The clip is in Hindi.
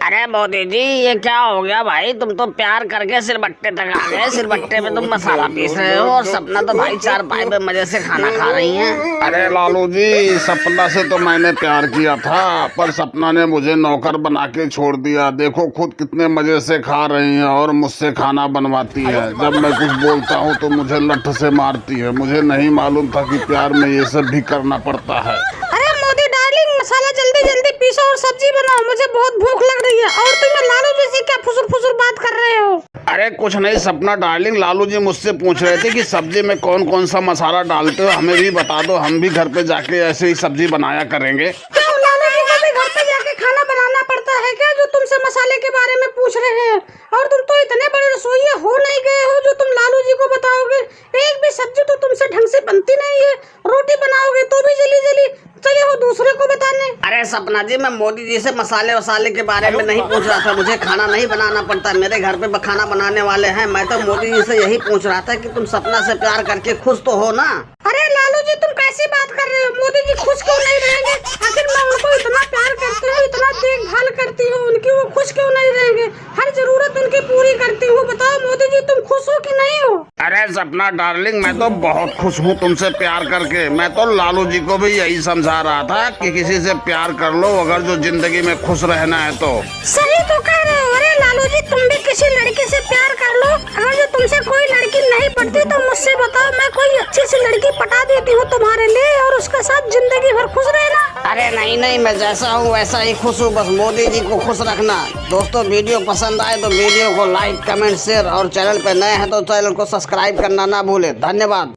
अरे मोदी जी ये क्या हो गया भाई, तुम तो प्यार करके सिलबट्टे तक आ गए। सिलबट्टे में तुम मसाला पीस रहे हो और सपना तो भाई चारपाई पे मजे से खाना खा रही हैं। अरे लालू जी, सपना से तो मैंने प्यार किया था, पर सपना ने मुझे नौकर बना के छोड़ दिया। देखो खुद कितने मजे से खा रही है और मुझसे खाना बनवाती है। जब मैं कुछ बोलता हूँ तो मुझे लठ से मारती है। मुझे नहीं मालूम था कि प्यार में ये सब भी करना पड़ता है। अरे मोदी डार्लिंग, मसाला जल्दी जल्दी पीसो और सब्जी बनाओ, मुझे बहुत भूख लग रही है। और तुम लालू जी से क्या फुसुर फुसुर बात कर रहे हो? अरे कुछ नहीं सपना डार्लिंग, लालू जी मुझसे पूछ रहे थे कि सब्जी में कौन कौन सा मसाला डालते हो, हमें भी बता दो, हम भी घर पे जाके ऐसे ही सब्जी बनाया करेंगे। क्यों लालू जी को भी घर पे जाके खाना बनाना पड़ता है क्या, जो तुमसे मसाले के बारे में पूछ रहे हैं? और तुम तो इतने बड़े रसोइये हो नहीं गए हो जो तुम लालू जी को बताओगे। एक भी सब्जी तो तुमसे ढंग से बनती नहीं है। रोटी बनाओगे तो भी जली जली, चले हो दूसरे को बताने। अरे सपना जी, मैं मोदी जी से मसाले वसाले के बारे में नहीं पूछ रहा था। मुझे खाना नहीं बनाना पड़ता, मेरे घर पे खाना बनाने वाले हैं। मैं तो मोदी जी से यही पूछ रहा था कि तुम सपना से प्यार करके खुश तो हो ना। अरे लालू जी, तुम कैसी बात कर रहे हो? मोदी जी खुश क्यों नहीं रहेंगे? आखिर मैं उनको इतना प्यार करती हूँ, इतना देखभाल करती हूँ उनकी, वो खुश क्यों नहीं रहेंगे? हर जरूरत उनकी पूरी करती हूँ। बताओ मोदी जी, तुम खुश हो कि नहीं हो? अरे सपना डार्लिंग, मैं तो बहुत खुश हूँ तुमसे प्यार करके। मैं तो लालू जी को भी यही समझा रहा था कि किसी से प्यार कर लो अगर जो जिंदगी में खुश रहना है तो। सही तो कह रहे हो। अरे लालू जी, तुम भी किसी लड़की से प्यार कर लो। अगर जो तुमसे कोई लड़की नहीं पटती तो मुझसे बताओ, मैं कोई अच्छी सी लड़की पटा देती हूँ तुम्हारे लिए और उसके साथ जिंदगी भर खुश रहना। अरे नहीं नहीं, मैं जैसा हूँ वैसा ही खुश हूँ, बस मोदी जी को खुश रखना। दोस्तों वीडियो पसंद आए तो वीडियो को लाइक कमेंट शेयर और चैनल पे नए हैं तो चैनल को सब्सक्राइब करना ना भूले। धन्यवाद।